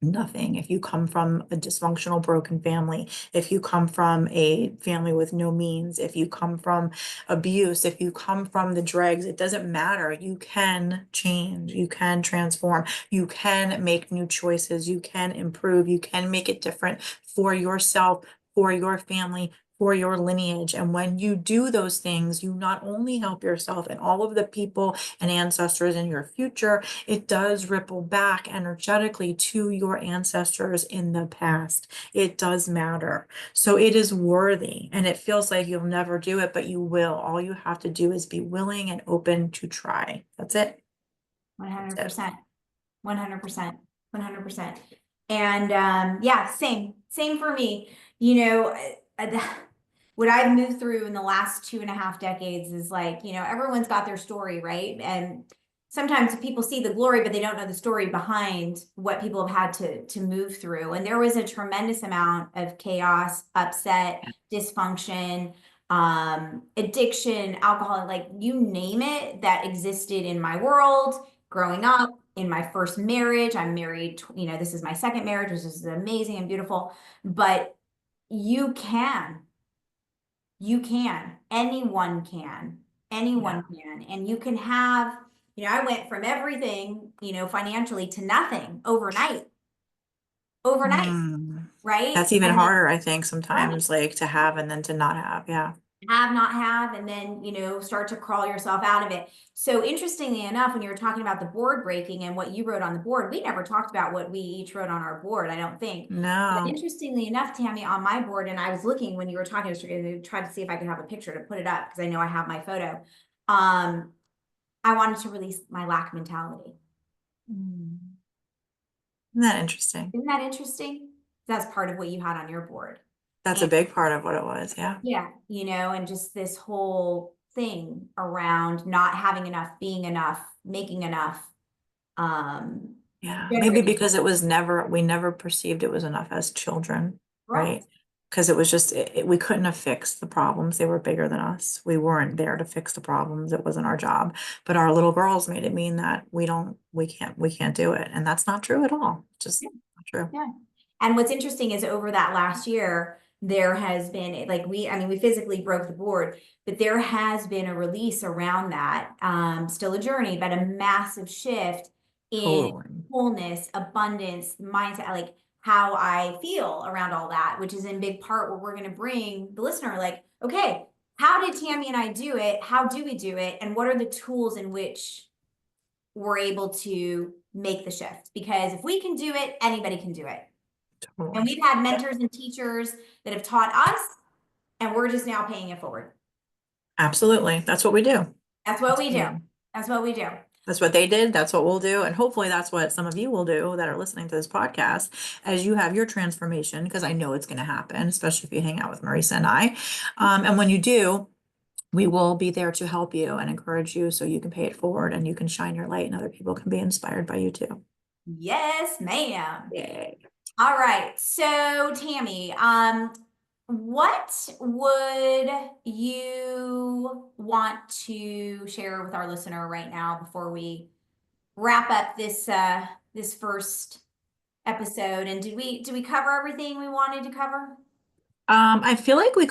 nothing, if you come from a dysfunctional, broken family, if you come from a family with no means, if you come from abuse, if you come from the dregs, it doesn't matter. You can change, you can transform, you can make new choices, you can improve, you can make it different for yourself, for your family, for your lineage. And when you do those things, you not only help yourself and all of the people and ancestors in your future, it does ripple back energetically to your ancestors in the past. It does matter. So it is worthy, and it feels like you'll never do it, but you will. All you have to do is be willing and open to try. That's it. That's it. 100%. 100%. 100%. And yeah, same for me. You know, what I've moved through in the last 2.5 decades is like, you know, everyone's got their story, right? And sometimes people see the glory, but they don't know the story behind what people have had to move through. And there was a tremendous amount of chaos, upset, dysfunction, addiction, alcohol, like you name it, that existed in my world growing up. In my first marriage, I'm married, you know, this is my second marriage, which is amazing and beautiful, but you can Yeah. anyone can, and you can have, you know, I went from everything, you know, financially to nothing overnight, Mm. right? That's even And then harder, I think, right, sometimes, like to have and then to not have. Yeah. have not have, and then, you know, start to crawl yourself out of it. So interestingly enough, when you were talking about the board breaking and what you wrote on the board, we never talked about what we each wrote on our board, I don't think. But No. interestingly enough, Tammy, on my board, and I was looking when you were talking, I was trying to try to see if I could have a picture to put it up because I know I have my photo. I wanted to release my lack mentality. Mm. Isn't that interesting? Isn't that interesting? That's part of what you had on your board. That's a And big part of what it was. Yeah. yeah, you know, and just this whole thing around not having enough, being enough, making enough, um, Yeah, maybe generating because it was never, we never perceived it was enough as children, right. right? Because it was just, we couldn't have fixed the problems. They were bigger than us. We weren't there to fix the problems. It wasn't our job. But our little girls made it mean that we can't do it. And that's not true at all. Just Yeah, not true. yeah. And what's interesting is over that last year, there has been like I mean, we physically broke the board, but there has been a release around that. Still a journey, but a massive shift in Totally. wholeness, abundance, mindset, like how I feel around all that, which is in big part what we're going to bring the listener. Like, okay, how did Tammi and I do it? How do we do it? And what are the tools in which we're able to make the shift? Because if we can do it, anybody can do it. And Totally. we've had mentors and teachers that have taught us, and we're just now paying it forward. Absolutely. That's what we do. That's what That's we what we do. do. That's what we do. That's what they did. That's what we'll do. And hopefully that's what some of you will do that are listening to this podcast as you have your transformation, because I know it's going to happen, especially if you hang out with Marissa and I. And when you do, we will be there to help you and encourage you so you can pay it forward and you can shine your light and other people can be inspired by you too. Yes, ma'am. Yay. All right. So, Tammi, what would you want to share with our listener right now before we wrap up this first episode? And did we cover everything we wanted to cover? I feel like we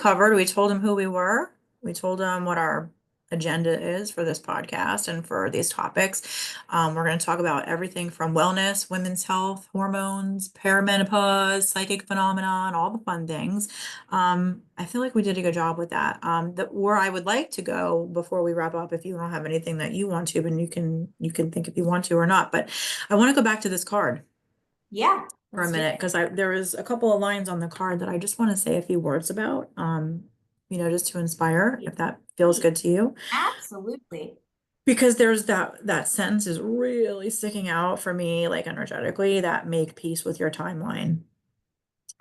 told him who we were. We told him what our agenda is for this podcast and for these topics. We're going to talk about everything from wellness, women's health, hormones, perimenopause, psychic phenomenon, all the fun things. I feel like we did a good job with that. Where I would like to go before we wrap up, if you don't have anything that you want to, and you can think if you want to or not, but I want to go back to this card Yeah, for a let's do minute it. because there was a couple of lines on the card that I just want to say a few words about, just to inspire, if that feels good to you. Absolutely. Because there's that sentence is really sticking out for me, like energetically, that make peace with your timeline.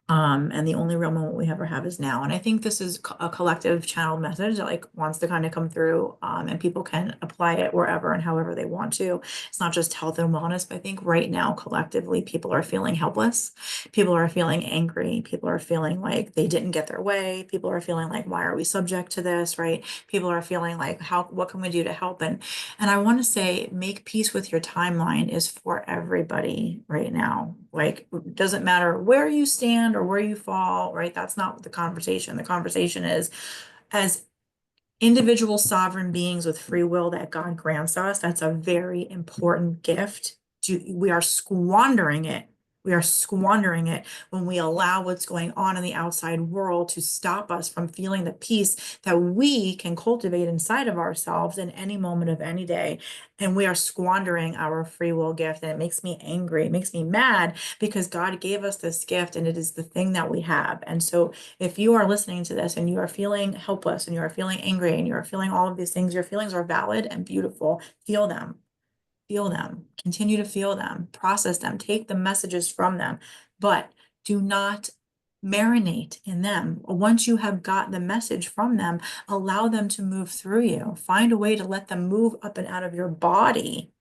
And the only real moment we ever have is now. And I think this is a collective channeled message that like wants to kind of come through, and people can apply it wherever and however they want to. It's not just health and wellness, but I think right now collectively people are feeling helpless. People are feeling angry. People are feeling like they didn't get their way. People are feeling like, why are we subject to this, right? People are feeling like, what can we do to help? And I want to say, make peace with your timeline is for everybody right now. Like, it doesn't matter where you stand or where you fall, right? That's not the conversation. The conversation is, as individual sovereign beings with free will that God grants us, that's a very important gift. We are squandering it. We are squandering it when we allow what's going on in the outside world to stop us from feeling the peace that we can cultivate inside of ourselves in any moment of any day. And we are squandering our free will gift. And it makes me angry. It makes me mad because God gave us this gift and it is the thing that we have. And so if you are listening to this and you are feeling helpless and you are feeling angry and you are feeling all of these things, your feelings are valid and beautiful. Feel them, continue to feel them, process them, take the messages from them, but do not marinate in them. Once you have got the message from them, allow them to move through you. Find a way to let them move up and out of your body.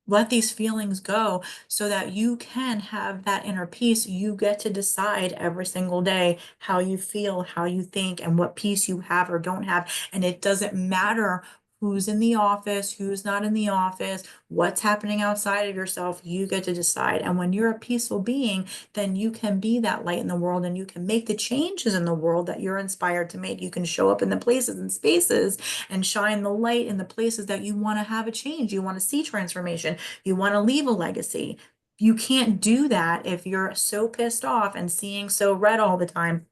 Let these feelings go so that you can have that inner peace. You get to decide every single day how you feel, how you think, and what peace you have or don't have. And it doesn't matter who's in the office, who's not in the office, what's happening outside of yourself. You get to decide. And when you're a peaceful being, then you can be that light in the world and you can make the changes in the world that you're inspired to make. You can show up in the places and spaces and shine the light in the places that you want to have a change. You want to see transformation. You want to leave a legacy. You can't do that if you're so pissed off and seeing so red all the time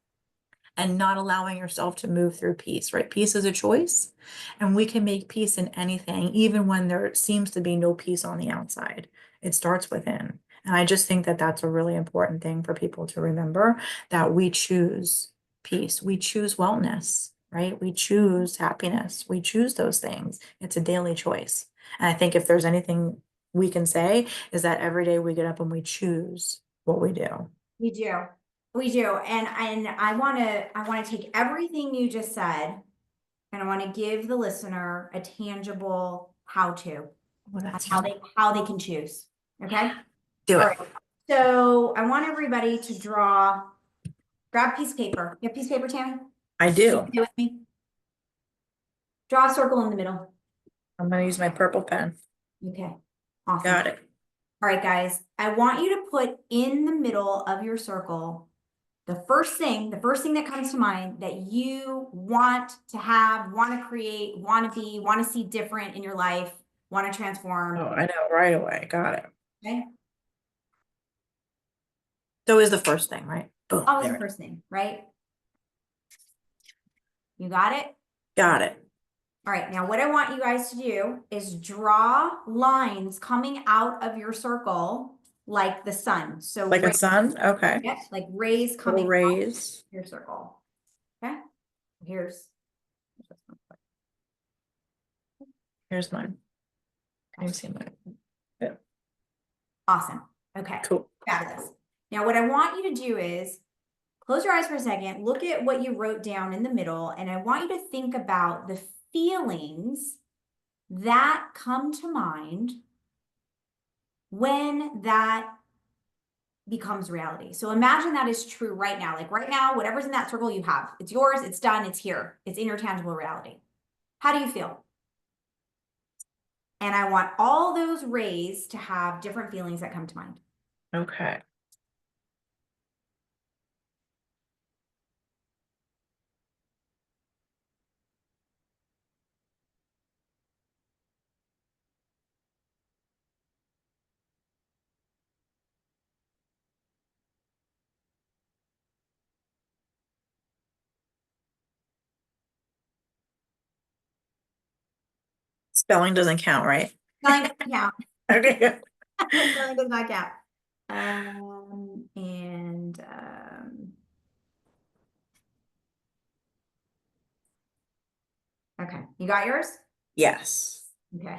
and not allowing yourself to move through peace, right? Peace is a choice, and we can make peace in anything, even when there seems to be no peace on the outside. It starts within. And I just think that that's a really important thing for people to remember, that we choose peace, we choose wellness, right? We choose happiness, we choose those things. It's a daily choice. And I think if there's anything we can say is that every day we get up and we choose what we do. We do. We do. And I want to take everything you just said and I want to give the listener a tangible how to Well, on that's how they can choose. Okay? do All it. right. So I want everybody to grab a piece of paper. You have a piece of paper, Tammi? I do. Do it with me. Draw a circle in the middle. I'm gonna use my purple pen. Okay. Awesome. Got it. All right, guys. I want you to put in the middle of your circle the first thing that comes to mind that you want to have, want to create, want to be, want to see different in your life. want to transform. Oh, I know, right away. Got it. Okay. So is the first thing, right? Boom, Always there the it is. first thing, right? You got it? Got it. All right, now what I want you guys to do is draw lines coming out of your circle like the sun. So Like a sun? Okay. yes, like rays Little coming out of rays. your circle. Okay, here's Here's mine. Can you see mine? Yeah. awesome. Okay, Cool. fabulous. Now what I want you to do is close your eyes for a second, look at what you wrote down in the middle, and I want you to think about the feelings that come to mind when that becomes reality. So imagine that is true right now. Like right now, whatever's in that circle you have, it's yours, it's done, it's here, it's in your tangible reality. How do you feel? And I want all those rays to have different feelings that come to mind. Okay. Spelling doesn't count, right? Spelling doesn't count. Okay. Spelling does not count. Okay, you got yours? Yes. Okay.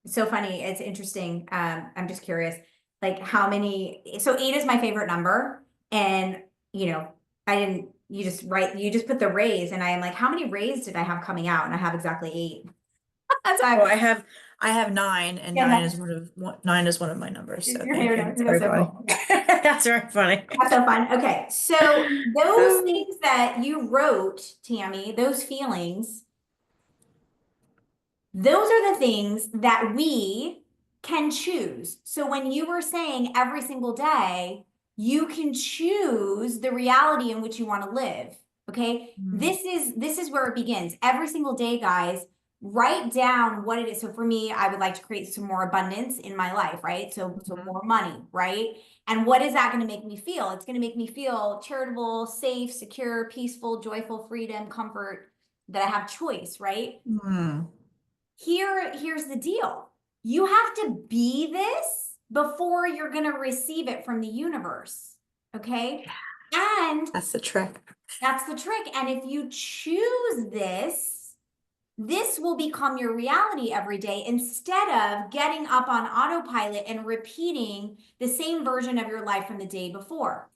It's so funny. It's interesting. I'm just curious, like how many, so 8 is my favorite number. And, you know, you just put the rays and I am like, how many rays did I have coming out? And I have exactly 8. That's why Well, I have 9, and yeah, 9 is one of my numbers. So your thank favorite you. number. That's That's very so funny. cool. Okay. That's very funny. That's so fun. Okay. So those things that you wrote, Tammy, those feelings, those are the things that we can choose. So when you were saying every single day, you can choose the reality in which you want to live. Okay. This is where it begins. Every single day, guys, write down what it is. So for me, I would like to create some more abundance in my life, right? So more money, right? And what is that going to make me feel? It's going to make me feel charitable, safe, secure, peaceful, joyful, freedom, comfort, that I have choice, right? Hmm. Here's the deal. You have to be this before you're going to receive it from the universe. Okay. And That's the trick. that's the trick. And if you choose this will become your reality every day instead of getting up on autopilot and repeating the same version of your life from the day before.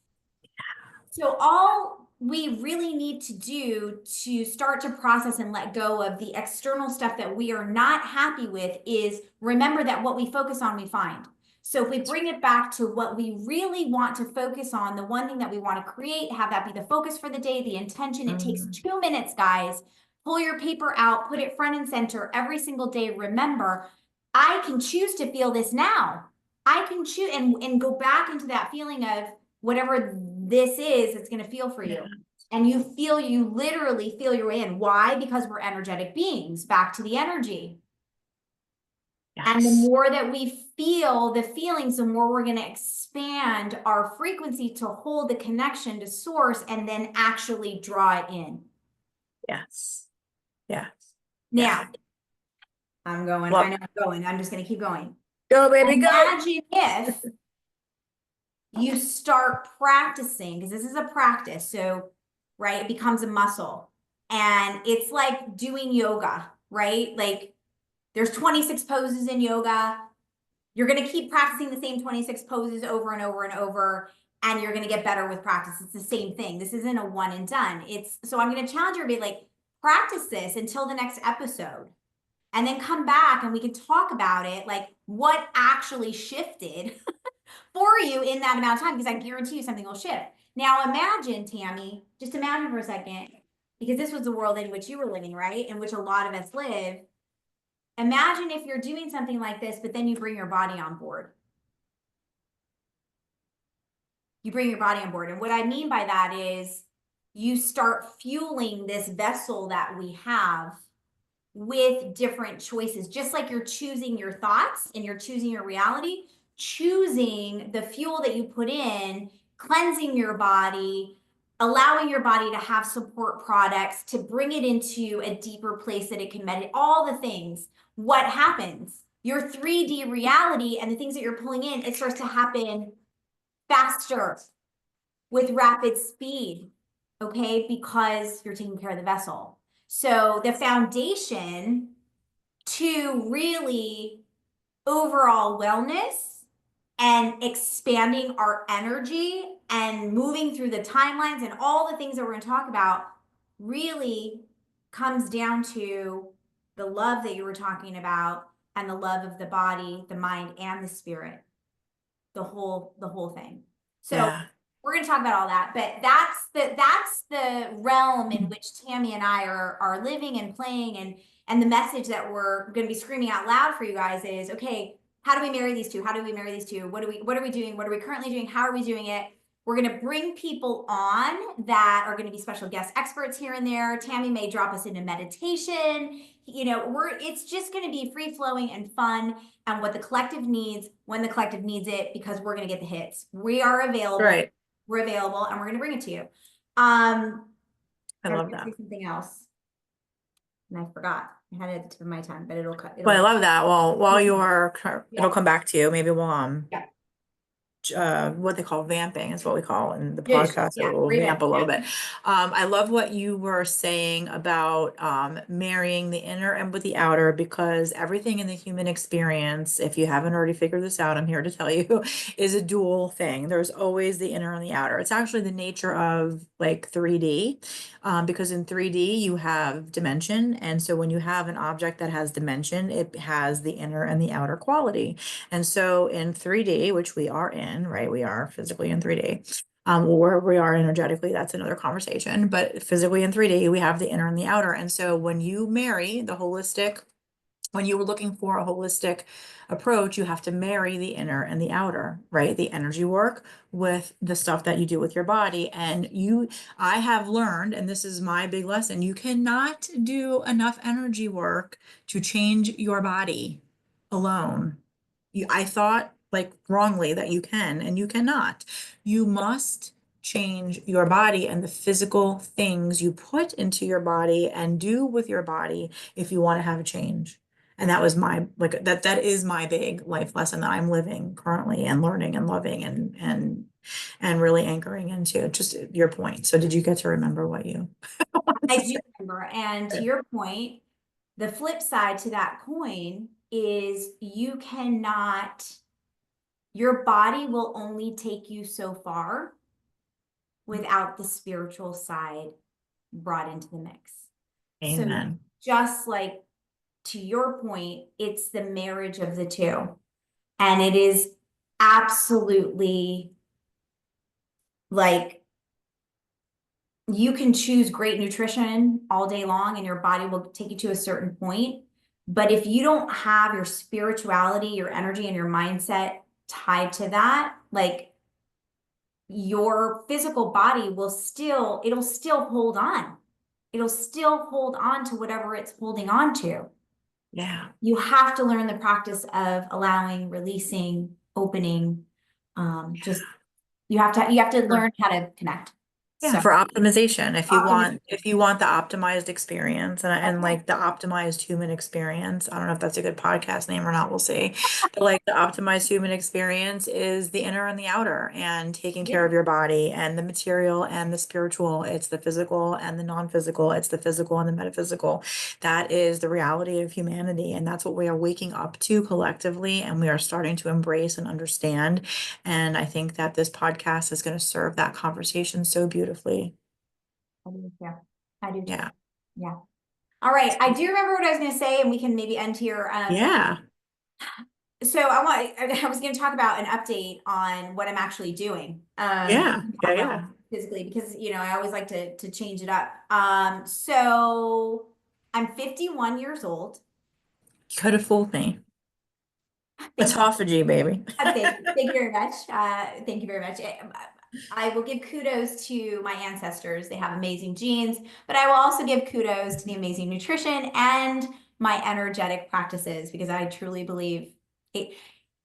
So all we really need to do to start to process and let go of the external stuff that we are not happy with is remember that what we focus on, we find. So if we bring it back to what we really want to focus on, the one thing that we want to create, have that be the focus for the day, the intention, it takes 2 minutes, guys. Pull your paper out, put it front and center every single day. Remember, I can choose to feel this now. I can choose and go back into that feeling of whatever this is, it's going to feel for you. And you literally feel your way in. Why? Because we're energetic beings. Back to the energy. Yes. And the more that we feel the feelings, the more we're going to expand our frequency to hold the connection to source and then actually draw it in. Yes. Yes. Now, I'm going, Love I know I'm going, I'm just going to keep going. Go, baby, go. Imagine if you start practicing, because this is a practice. So, right, it becomes a muscle. And it's like doing yoga, right? Like there's 26 poses in yoga. You're going to keep practicing the same 26 poses over and over and over, and you're going to get better with practice. It's the same thing. This isn't a one and done. So I'm going to challenge everybody, like, practice this until the next episode. And then come back and we can talk about it, like what actually shifted for you in that amount of time, because I guarantee you something will shift. Now imagine, Tammy, just imagine for a second, because this was the world in which you were living, right? In which a lot of us live. Imagine if you're doing something like this, but then you bring your body on board. You bring your body on board. And what I mean by that is you start fueling this vessel that we have with different choices. Just like you're choosing your thoughts and you're choosing your reality, choosing the fuel that you put in, cleansing your body, allowing your body to have support products to bring it into a deeper place that it can meditate, all the things. What happens? Your 3D reality and the things that you're pulling in, it starts to happen faster with rapid speed, okay? Because you're taking care of the vessel. So the foundation to really overall wellness and expanding our energy and moving through the timelines and all the things that we're going to talk about really comes down to the love that you were talking about and the love of the body, the mind, and the spirit, the whole thing. So Yeah. we're going to talk about all that, but that's the realm in which Tammi and I are living and playing, and the message that we're going to be screaming out loud for you guys is, okay, how do we marry these two? How do we marry these two? What are we doing? What are we currently doing? How are we doing it? We're going to bring people on that are going to be special guest experts here and there. Tammi may drop us into meditation. It's just going to be free flowing and fun, and what the collective needs when the collective needs it, because we're going to get the hits. We are available. Right. We're available, and we're going to bring it to you. I I was love going to that. say something else, and I forgot. I had it at the tip of my tongue, but it'll cut. Well, I It'll. love that. Well, while you're, it'll Yeah. come back to you. Maybe we'll, Yeah. what they call vamping is what we call it in the Yes. podcast. So Yeah. we'll Raven. vamp a little Yeah. bit. I love what you were saying about marrying the inner and with the outer, because everything in the human experience, if you haven't already figured this out, I'm here to tell you, is a dual thing. There's always the inner and the outer. It's actually the nature of like 3D, because in 3D you have dimension. And so when you have an object that has dimension, it has the inner and the outer quality. And so in 3D, which we are in, right? We are physically in 3D. Where we are energetically, that's another conversation. But physically in 3D, we have the inner and the outer. And so when you marry the holistic, when you were looking for a holistic approach, you have to marry the inner and the outer, right? The energy work with the stuff that you do with your body. I have learned, and this is my big lesson, you cannot do enough energy work to change your body alone. I thought like wrongly that you can, and you cannot. You must change your body and the physical things you put into your body and do with your body if you want to have a change. And that was my like that is my big life lesson that I'm living currently and learning and loving and really anchoring into just your point. So did you get to remember what you wanted I to do say? remember. And to your point, the flip side to that coin is your body will only take you so far without the spiritual side brought into the mix. So Amen. just like to your point, it's the marriage of the two. And it is absolutely like you can choose great nutrition all day long and your body will take you to a certain point. But if you don't have your spirituality, your energy, and your mindset tied to that, like your physical body it'll still hold on. It'll still hold on to whatever it's holding on to. Yeah. You have to learn the practice of allowing, releasing, opening. Just you have to learn how to connect. Yeah, So for optimization, optimization. if you want the optimized experience and like the optimized human experience, I don't know if that's a good podcast name or not, we'll see. But like the optimized human experience is the inner and the outer and taking Yeah. care of your body and the material and the spiritual. It's the physical and the non-physical. It's the physical and the metaphysical. That is the reality of humanity. And that's what we are waking up to collectively. And we are starting to embrace and understand. And I think that this podcast is going to serve that conversation so beautifully. I do too. I do too. Yeah. Yeah. All right. I do remember what I was going to say, and we can maybe end here. Yeah. So I was going to talk about an update on what I'm actually doing. Yeah. Yeah. Not Yeah. really physically, because I always like to change it up. So I'm 51 years old. You could have fooled me. Thank you. Autophagy, baby. Thank you very much. Thank you very much. I will give kudos to my ancestors. They have amazing genes, but I will also give kudos to the amazing nutrition and my energetic practices because I truly believe it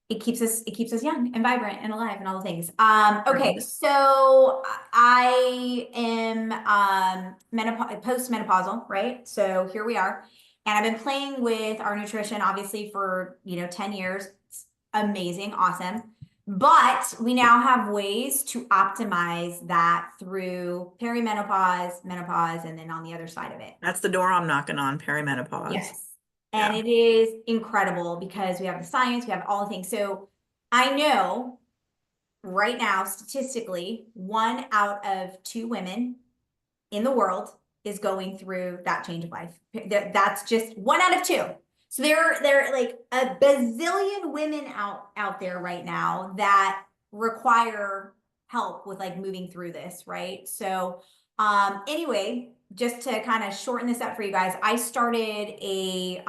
it keeps us young and vibrant and alive and all the things. Okay, Right. so I am postmenopausal, right? So here we are. And I've been playing with our nutrition obviously for, 10 years. It's amazing, awesome. But we now have ways to optimize that through perimenopause, menopause, and then on the other side of it. That's the door I'm knocking on, perimenopause. Yes. And Yeah. it is incredible because we have the science, we have all the things. So I know right now, statistically, 1 out of 2 women in the world is going through that change of life. That's just 1 out of 2. So there are like a bazillion women out there right now that require help with like moving through this, right? So anyway, just to kind of shorten this up for you guys, I started a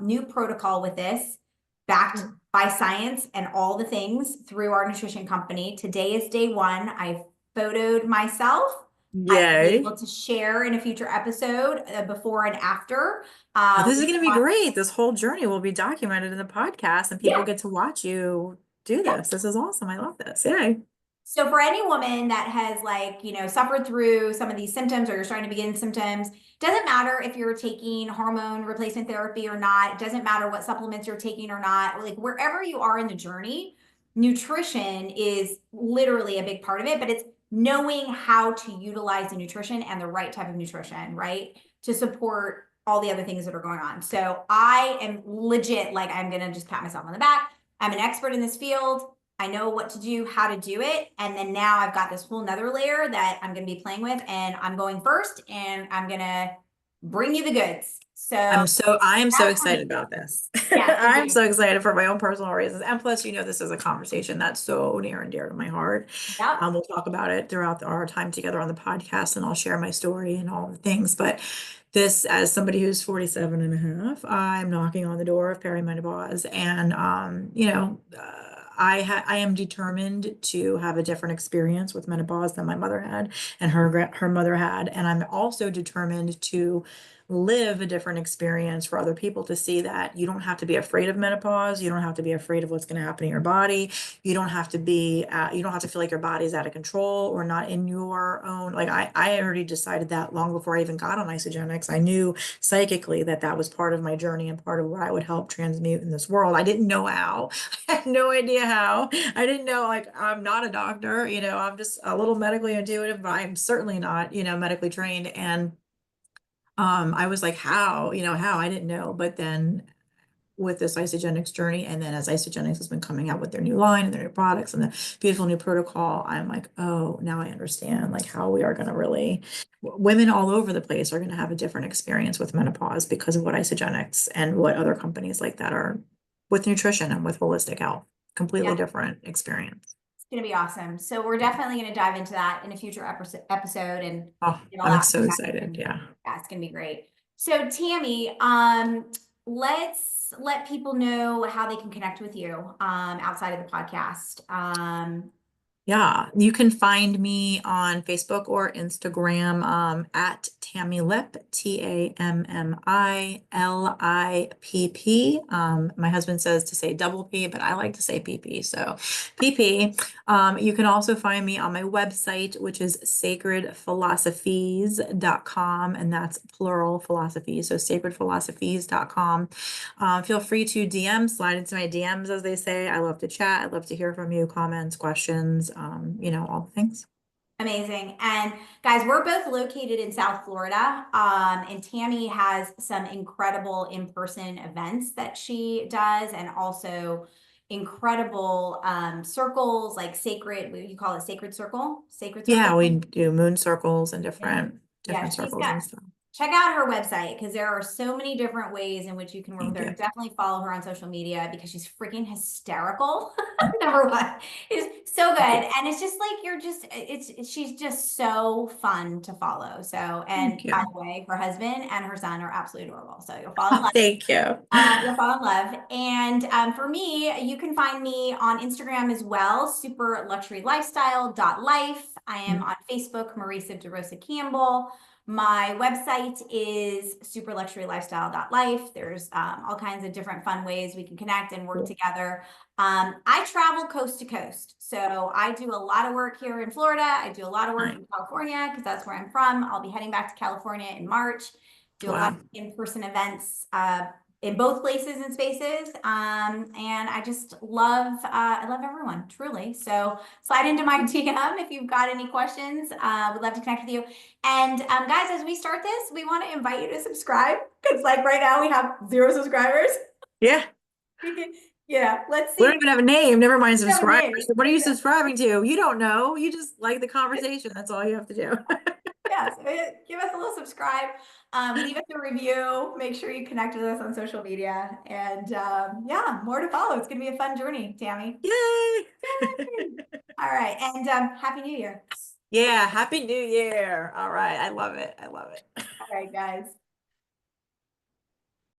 new protocol with this, backed by science and all the things through our nutrition company. Today is day 1. I photoed myself. I will be Yay. able to share in a future episode before and after. Oh, this is We going to be want, great. This whole journey will be documented in the podcast and people yeah, get to watch you do yeah. this. This is awesome. I love this. Yay. So for any woman that has like, suffered through some of these symptoms or you're starting to begin symptoms, doesn't matter if you're taking hormone replacement therapy or not, it doesn't matter what supplements you're taking or not, like wherever you are in the journey, nutrition is literally a big part of it, but it's knowing how to utilize the nutrition and the right type of nutrition, right? To support all the other things that are going on. So I am legit, like, I'm going to just pat myself on the back. I'm an expert in this field. I know what to do, how to do it. And then now I've got this whole nother layer that I'm going to be playing with, and I'm going first and I'm going to bring you the goods. So I am so that's for excited me. about this. Yeah, me I'm too. so excited for my own personal reasons. And plus, this is a conversation that's so near and dear to my heart. Yep. We'll talk about it throughout our time together on the podcast and I'll share my story and all the things. But this, as somebody who's 47 and a half, I'm knocking on the door of perimenopause and, I am determined to have a different experience with menopause than my mother had and her mother had. And I'm also determined to live a different experience for other people to see that you don't have to be afraid of menopause. You don't have to be afraid of what's going to happen in your body. You don't have to you don't have to feel like your body's out of control or not in your own. Like I already decided that long before I even got on isogenics. I knew psychically that that was part of my journey and part of what I would help transmute in this world. I didn't know how. I had no idea how. I didn't know, like, I'm not a doctor, I'm just a little medically intuitive, but I'm certainly not, medically trained. And I was like, how I didn't know. But then with this isogenics journey, and then as isogenics has been coming out with their new line and their new products and the beautiful new protocol, I'm like, oh, now I understand like how we are going to really, women all over the place are going to have a different experience with menopause because of what isogenics and what other companies like that are with nutrition and with holistic health. Completely Yeah, different experience. it's going to be awesome. So we're definitely going to dive into that in a future episode and Oh, get all I'm that so feedback. excited. Yeah. Yeah, it's going to be great. So Tammi, let's let people know how they can connect with you outside of the podcast. Yeah, you can find me on Facebook or Instagram at Tammi Lip, TAMMILIPP. My husband says to say double P, but I like to say PP. So PP. You can also find me on my website, which is sacredphilosophies.com, and that's plural philosophies. So sacredphilosophies.com. Feel free to slide into my DMs, as they say. I love to chat. I love to hear from you, comments, questions, all the things. Amazing. And guys, we're both located in South Florida. And Tammi has some incredible in-person events that she does, and also incredible circles, like sacred, what do you call it? Sacred Yeah, circle. we do moon circles and And yeah, different she's circles got, and stuff. check out her website because there are so many different ways in which you can work with Thank her. you. Definitely follow her on social media because she's freaking hysterical. Number one, it's so good, Thank you. and it's just like she's just so fun to follow. So, and Thank by you. the way, her husband and her son are absolutely adorable. So you'll fall in love. Thank you. You'll fall in love. And for me, you can find me on Instagram as well, superluxurylifestyle.life. I am on Facebook, Marissa DeRosa Campbell. My website is superluxurylifestyle.life. There's all kinds of different fun ways we can connect and work Cool. together. I travel coast to coast. So I do a lot of work here in Florida. I do a lot of work Nice. in California because that's where I'm from. I'll be heading back to California in March. Do a lot of Wow. in-person events in both places and spaces. And I love everyone, truly. So slide into my DM if you've got any questions. Would love to connect with you. And guys, as we start this, we want to invite you to subscribe because like right now we have 0 subscribers. Yeah. Yeah, let's We see. don't even have a name. Never mind We have a subscribers. name. So what are you subscribing to? You don't know. You just like the conversation. That's all you have to do. Yeah, so give us a little subscribe, leave us a review, make sure you connect with us on social media, and yeah, more to follow. It's gonna be a fun journey, Tammy. Yay. Yay! All right, and Happy New Year. Yeah. Happy New Year. All right. I love it. I love it. All right, guys.